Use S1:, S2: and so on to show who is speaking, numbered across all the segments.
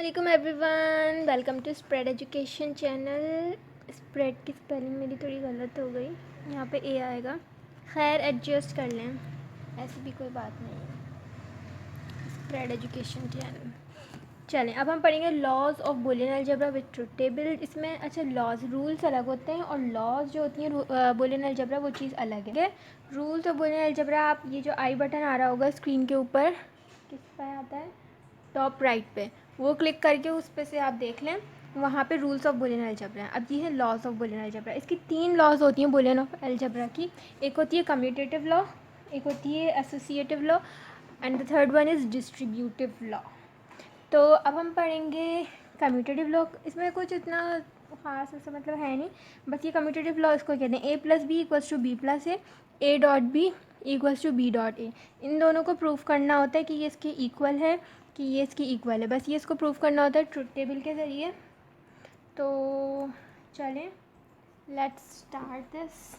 S1: अस्सलाम everyone, welcome to spread education channel. Spread की spelling मेरी थोड़ी गलत हो गई, यहाँ पे ए आएगा। खैर एडजस्ट कर लें, ऐसी भी कोई बात नहीं है। Spread education channel. चलें, अब हम पढ़ेंगे laws of Boolean algebra with truth table. इसमें अच्छा लॉज रूल्स अलग होते हैं और लॉज जो होती हैं बूलियन अलजेब्रा वो चीज़ अलग है। रूल्स ऑफ बूलियन अलजेब्रा, आप ये जो आई बटन आ रहा होगा स्क्रीन के ऊपर, किस पर आता है, टॉप राइट पे, वो क्लिक करके उस पे से आप देख लें, वहाँ पे रूल्स ऑफ बूलियन अलजेब्रा है। अब ये है लॉज ऑफ बूलियन अलजेब्रा। इसकी 3 लॉज होती हैं बूलियन ऑफ अलजेब्रा की। एक होती है कम्यूटेटिव लॉ, एक होती है associative law and the third one is distributive law. तो अब हम पढ़ेंगे कम्यूटेटिव लॉ। इसमें कुछ इतना ख़ास ऐसा मतलब है नहीं, बस ये कम्यूटेटिव लॉ इसको कहते हैं a plus b equals to b plus a dot b equals to b dot a. इन दोनों को प्रूफ करना होता है कि ये इसके इक्वल है, कि ये इसकी इक्वल है। बस ये इसको प्रूफ करना होता है ट्रुथ टेबल के ज़रिए। तो चलें, लेट्स स्टार्ट दिस।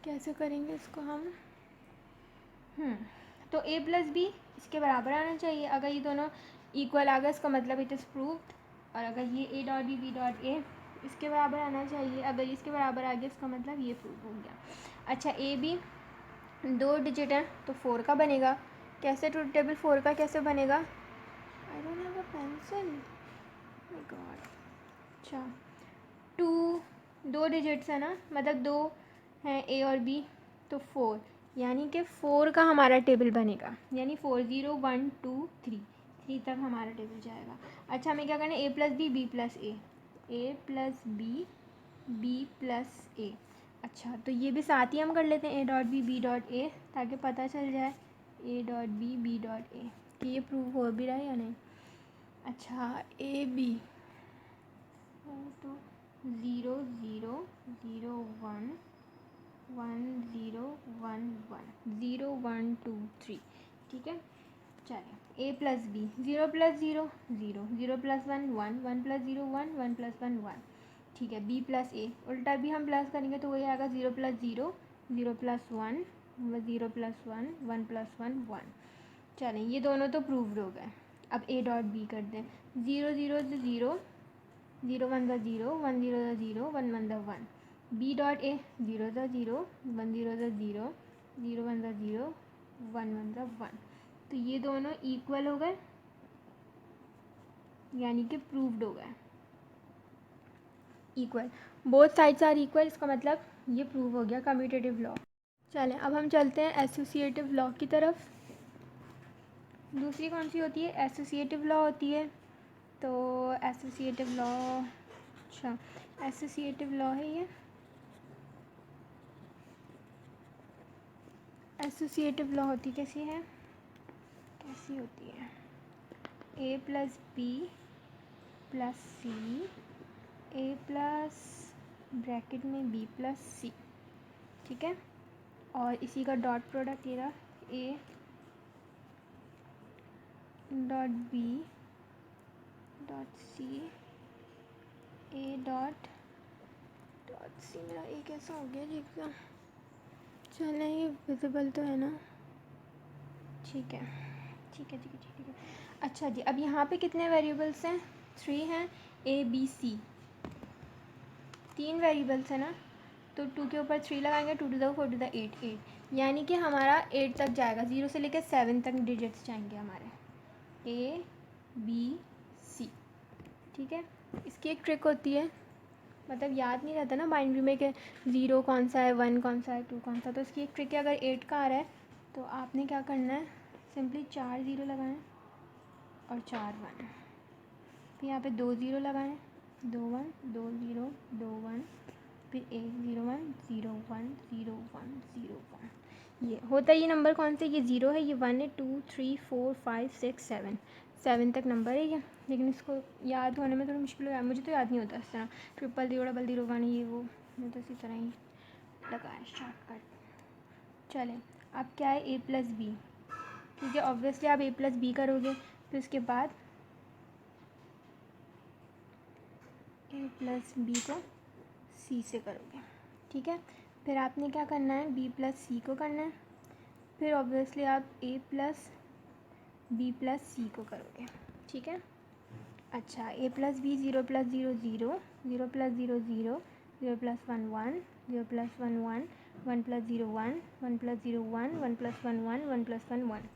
S1: कैसे करेंगे इसको हम? तो a प्लस बी इसके बराबर आना चाहिए। अगर ये दोनों इक्वल आ गए इसका मतलब इट इज़ प्रूव्ड। और अगर ये a dot B dot A इसके बराबर आना चाहिए, अगर इसके बराबर आ गया इसका मतलब ये प्रूव हो गया। अच्छा, ए बी 2 डिजिट हैं तो 4 का बनेगा। कैसे ट्रुथ टेबल 4 का कैसे बनेगा? I don't have a pencil, my God. अच्छा, 2 डिजिट्स है ना, मतलब 2 हैं ए और बी, तो 4, यानी कि 4 का हमारा टेबल बनेगा। यानी 4 0 1 2 3 तक हमारा टेबल जाएगा। अच्छा, हमें क्या करना है? A plus B plus A plus B plus ए। अच्छा, तो ये भी साथ ही हम कर लेते हैं, A dot B dot A, ताकि पता चल जाए A dot B dot A कि ये प्रूव हो भी रहा है या नहीं। अच्छा, ए बी तो 0 0 0 1 1 0 1 1 0 1 2 3, ठीक है। चलिए, a plus b 0 plus 0 0 0 plus 1 1 1 plus 0 1 1 plus 1 1, ठीक है। बी प्लस ए उल्टा भी हम प्लस करेंगे तो वही आएगा 0 प्लस 0 0 प्लस 1 0 प्लस 1 1 प्लस 1 1। चलें, ये दोनों तो प्रूव्ड हो गए। अब ए डॉट बी कर दें। 0 0 0 0 1 ज़ा 0 1 0 ज़ा 0 1 1 ज़ा 1। बी डॉट ए 0 ज़ा 0 1 0 ज़ा 0 0 1 ज़ा 0 1 1 ज़ा 1। तो ये दोनों इक्वल हो गए, यानी कि प्रूव्ड हो गए। Equal, both sides are equal, इसका मतलब ये प्रूव हो गया कम्यूटेटिव लॉ। चलें, अब हम चलते हैं एसोसिएटिव लॉ की तरफ। दूसरी कौन सी होती है? एसोसिएटिव लॉ होती है। तो एसोसिएटिव लॉ, अच्छा एसोसिएटिव लॉ है ये। एसोसिएटिव लॉ होती कैसी है, कैसी होती है? A plus B plus C, A plus bracket में बी प्लस सी, ठीक है। और इसी का डॉट प्रोडक्ट ये रहा, A dot B dot C, A dot dot C. मेरा ए कैसा हो गया जी एकदम? चलें, ये विजिबल तो है ना? ठीक है ठीक है ठीक है ठीक है। अच्छा जी, अब यहाँ पे कितने वेरिएबल्स हैं? 3 हैं, ए बी सी 3 वेरिएबल्स है ना। तो 2 के ऊपर 3 लगाएंगे, 2 टू द 4 टू द 8 8, यानी कि हमारा 8 तक जाएगा। 0 से लेकर 7 तक डिजिट्स जाएंगे हमारे, ए बी सी, ठीक है। इसकी एक ट्रिक होती है, मतलब याद नहीं रहता ना बाइनरी में कि 0 कौन सा है, 1 कौन सा है, 2 कौन सा। तो इसकी एक ट्रिक है, अगर 8 का आ रहा है तो आपने क्या करना है, सिंपली 4 0 लगाएं और 4 1, फिर यहाँ पे 2 0 लगाएं, 2 1 2 0 2 1, फिर 1 0 1 0 1 0 1 0 1। ये होता है, ये नंबर कौन से? ये 0 है, ये 1 है, 2 3 4 5 6 7 तक नंबर है ये। लेकिन इसको याद होने में थोड़ी मुश्किल है, मुझे तो याद नहीं होता इस तरह। 000 1 ये वो, मैं तो इसी तरह ही लगाया शॉर्टकट। चलें, अब क्या है? ए प्लस बी, क्योंकि ऑब्वियसली आप ए प्लस बी करोगे, फिर उसके बाद ए प्लस बी को सी से करोगे, ठीक है। फिर आपने क्या करना है? बी प्लस सी को करना है, फिर ऑब्वियसली आप a plus B plus c को करोगे, ठीक है। अच्छा a plus b, 0 plus 0 0, 0 plus 0 0, 0 plus 1 1, 0 plus 1 1, 1 plus 0 1, 1 plus 0 1, 1 plus 1 1, 1 plus 1 1।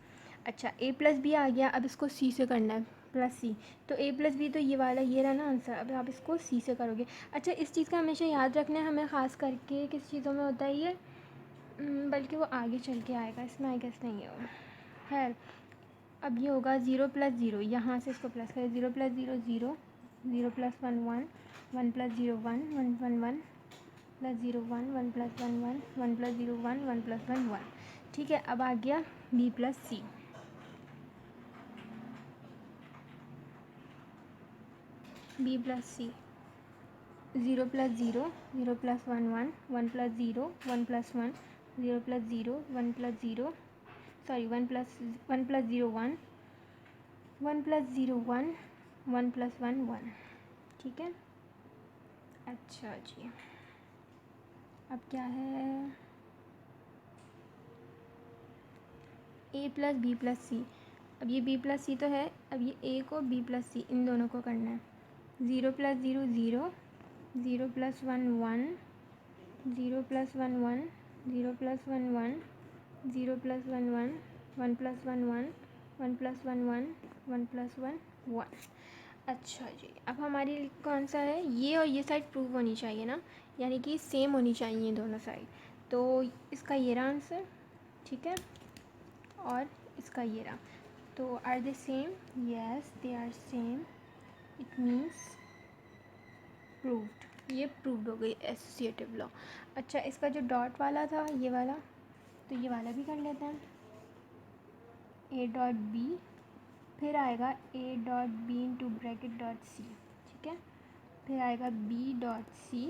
S1: अच्छा ए प्लस बी आ गया, अब इसको सी से करना है, प्लस सी। तो ए प्लस बी तो ये वाला ये रहा ना आंसर, अब आप इसको सी से करोगे। अच्छा इस चीज़ का हमेशा याद रखना है हमें, ख़ास करके किस चीज़ों में होता है ये, बल्कि वो आगे चल के आएगा, इसमें आई गेस नहीं है वो। खैर अब ये होगा 0 प्लस 0, यहाँ से इसको प्लस करें, 0 plus 0 0, 0 plus 1 1, 1 plus 0 1, 1 1 1 plus 0 1, 1 plus 1 1, 1 plus 0 1, 1 plus 1 1। ठीक है, अब आ गया बी प्लस सी। बी प्लस सी, 0 plus 0, 0 plus 1 1, 1 plus 0, 1 plus 1, 0 plus 0, 1 plus 0, sorry 1 plus 0 1, 1 plus 0 1, 1 plus 1 1। ठीक है, अच्छा जी अब क्या है, ए प्लस बी प्लस सी। अब ये बी प्लस सी तो है, अब ये ए को बी प्लस सी इन दोनों को करना है। 0 plus 0 0, 0 plus 1 1, 0 plus 1 1, 0 plus 1 1, 0 plus 1 1, 1 plus 1 1, 1 plus 1 1, 1 plus 1 1। अच्छा जी अब हमारी कौन सा है, ये और ये साइड प्रूव होनी चाहिए ना, यानी कि सेम होनी चाहिए दोनों साइड। तो इसका ये रहा आंसर, ठीक है, और इसका ये रहा। तो are they same, yes they are same, it means proved, ये प्रूव्ड हो गई एसोसिएटिव लॉ। अच्छा इसका जो डॉट वाला था ये वाला, तो ये वाला भी कर लेते हैं। ए डॉट बी, फिर आएगा A dot B into bracket dot C, ठीक है, फिर आएगा बी डॉट सी,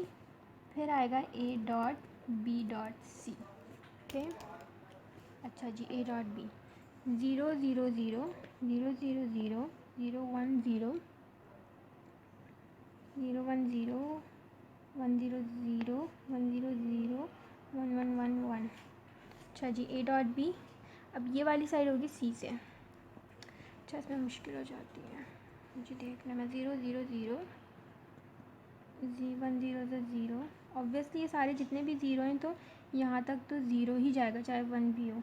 S1: फिर आएगा A dot B dot C. Okay अच्छा जी ए डॉट बी, 0 0 0, 0 0 0, 0 1 0, 0 1 0, 1 0 0, 1 0 0, 1 1 1 1। अच्छा जी ए डॉट बी, अब ये वाली साइड होगी सी से। अच्छा इसमें मुश्किल हो जाती है मुझे देखने में, 0 0 0, 1 0 से 0, ऑब्वियसली ये सारे जितने भी ज़ीरो हैं तो यहाँ तक तो ज़ीरो ही जाएगा चाहे 1 भी हो,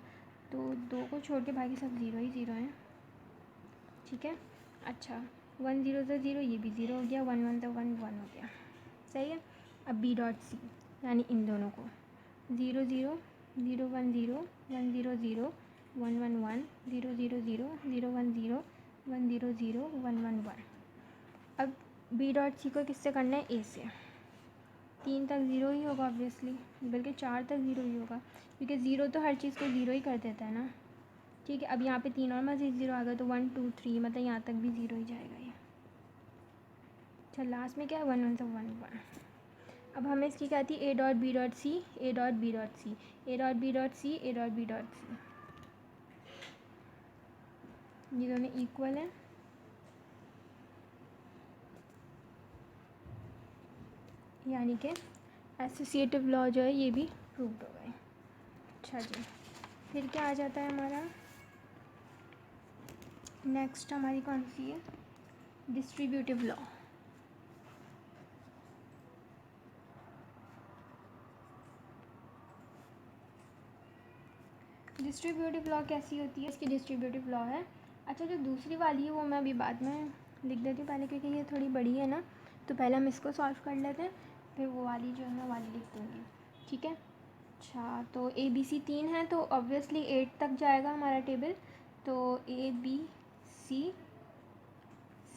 S1: तो 2 को छोड़ के बाकी सब ज़ीरो ही ज़ीरो हैं, ठीक है। अच्छा 1 0 से 0, ये भी 0 हो गया, 1 1 तो 1 1 हो गया, सही है। अब बी डॉट सी, यानी इन दोनों को 0 0, 0 1 0, 1 0 0, 1 1 1, 0 0 0, 0 1 0, 1 0 0, 1 1 1। अब बी डॉट सी को किससे करना है, ए से। 3 तक ज़ीरो ही होगा ऑब्वियसली, बल्कि 4 तक ज़ीरो ही होगा, क्योंकि ज़ीरो तो हर चीज़ को ज़ीरो ही कर देता है ना। ठीक है अब यहाँ पे 3 और मज़ीद ज़ीरो आ गया, तो 1 2 3 मतलब यहाँ तक भी ज़ीरो ही जाएगा ये। अच्छा लास्ट में क्या है, 1 1 से 1 1। अब हमें इसकी क्या थी, A dot B dot C, A dot B dot C, A dot B dot C, A dot B dot C, ये दोनों इक्वल हैं, यानी कि एसोसिएटिव लॉ जो है ये भी प्रूव्ड हो गए। अच्छा जी फिर क्या आ जाता है हमारा, नेक्स्ट हमारी कौन सी है, डिस्ट्रीब्यूटिव लॉ। डिस्ट्रीब्यूटिव लॉ कैसी होती है, इसकी डिस्ट्रीब्यूटिव लॉ है, अच्छा जो दूसरी वाली है वो मैं अभी बाद में लिख देती हूँ पहले, क्योंकि ये थोड़ी बड़ी है ना, तो पहले हम इसको सॉल्व कर लेते हैं, फिर वो वाली जो है मैं वाली लिख दूँगी, ठीक है। अच्छा तो ए बी सी 3 है, तो ऑब्वियसली 8 तक जाएगा हमारा टेबल, तो ए बी सी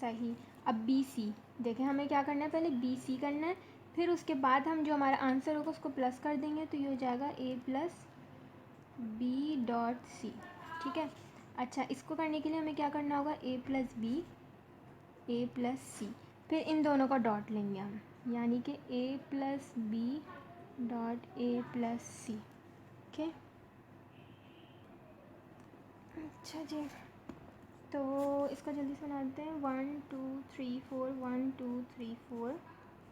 S1: सही। अब बी सी देखें, हमें क्या करना है, पहले बी सी करना है, फिर उसके बाद हम जो हमारा आंसर होगा उसको प्लस कर देंगे, तो ये हो जाएगा ए प्लस बी डॉट सी, ठीक है। अच्छा इसको करने के लिए हमें क्या करना होगा, a plus b, a plus c, फिर इन दोनों का डॉट लेंगे हम, यानी कि a plus B dot a plus c, okay. अच्छा जी तो इसका जल्दी से बना देते हैं, 1 2 3 4, 1 2 3 4,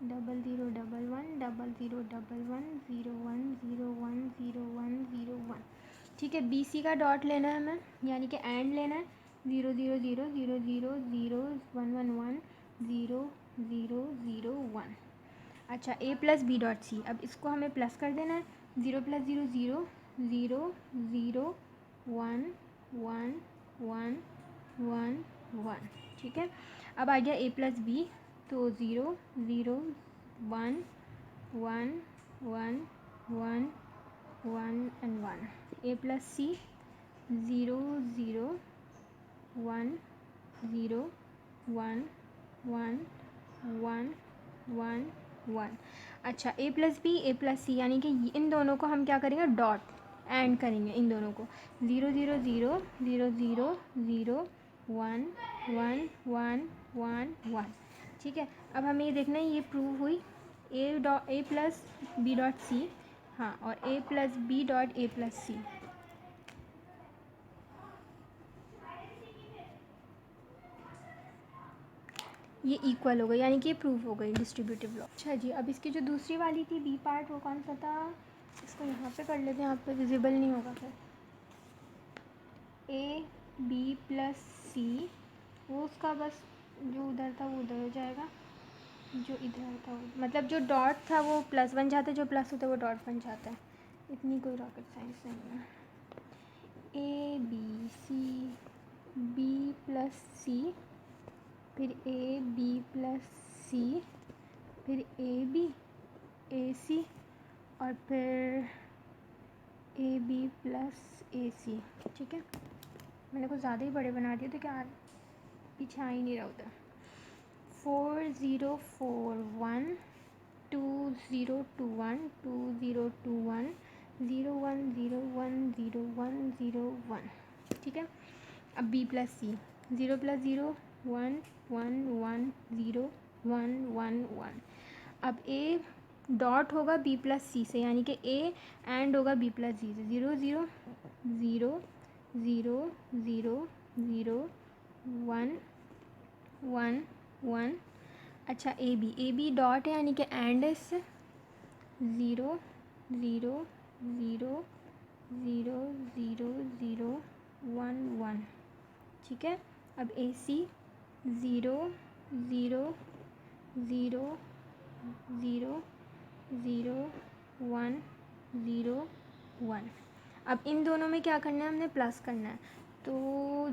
S1: 0 0 1 1, 0 0 1 1, 0 1 0 1, 0 1 0 1, ठीक है। बी सी का डॉट लेना है हमें, यानी कि एंड लेना है, 0 0 0, 0 0 0, 1 1 1, 0 0 0 1। अच्छा a plus B dot C, अब इसको हमें प्लस कर देना है। 0 प्लस 0 0 0 0 1 1 1 1 1। ठीक है, अब आ गया a प्लस बी, तो 0 0 1 1 1 1 1 एंड 1। a प्लस सी 0 0 1 0 1 1 1 1 1। अच्छा a plus b a plus c, यानी कि इन दोनों को हम क्या करेंगे, डॉट एंड करेंगे इन दोनों को। 0 0 0 0 0 0 1 1 1 1 1। ठीक है, अब हमें ये देखना है ये प्रूव हुई a plus B dot c, हाँ, और a plus B dot a plus c. ये इक्वल हो गई, यानी कि ये प्रूव हो गई डिस्ट्रीब्यूटिव लॉ। अच्छा जी, अब इसकी जो दूसरी वाली थी बी पार्ट, वो कौन सा था, इसको यहाँ पे कर लेते हैं, यहाँ पे विजिबल नहीं होगा फिर। ए बी प्लस सी, वो उसका बस जो उधर था वो उधर हो जाएगा, जो इधर था वो, मतलब जो डॉट था वो प्लस बन जाता है, जो प्लस होता है वो डॉट बन जाता है। इतनी कोई रॉकेट साइंस नहीं है। A b c, b plus c, फिर ए बी प्लस सी, फिर ए बी ए सी, और फिर ए बी प्लस ए सी। ठीक है, मैंने कुछ ज़्यादा ही बड़े बना दिए तो क्या पीछे आ ही नहीं रहा उधर। 4 0 4 1 2 0 2 1 2 0 2 1 0 1 0 1 0 1 0 1। ठीक है, अब b प्लस सी, 0 प्लस 0 1 1 1 0 1 1 1। अब a डॉट होगा b प्लस सी से, यानी कि a एंड होगा b प्लस सी से। 0 0 0 0 0 0 1 1 1। अच्छा ए बी डॉट है, यानी कि एंड है इससे। 0 0 0 0 0 0 1 1। ठीक है, अब ए सी 0 0 0 0 0 1 0 1। अब इन दोनों में क्या करना है, हमने प्लस करना है, तो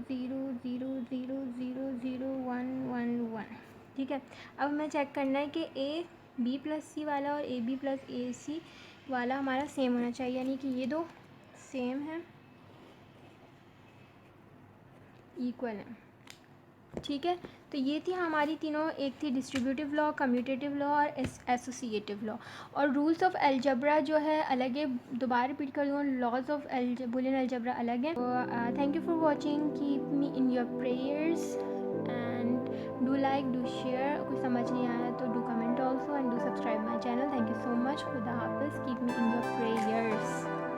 S1: 0 0 0 0 0 1 1 1। ठीक है, अब हमें चेक करना है कि ए बी प्लस सी वाला और ए बी प्लस ए सी वाला हमारा सेम होना चाहिए, यानी कि ये दो सेम है, इक्वल है। ठीक है, तो ये थी हमारी तीनों, एक थी डिस्ट्रीब्यूटिव लॉ, कम्यूटेटिव लॉ और एसोसिएटिव लॉ। और रूल्स ऑफ अलजेब्रा जो है अलग है, दोबारा रिपीट कर दूँ, लॉज ऑफ बुलियन अलजेब्रा अलग है। Thank you for watching, keep me in your prayers and do like, do share. कुछ समझ नहीं आया तो do comment also and do subscribe my channel. Thank you so much, खुदा हाफिज़, keep me in your prayers.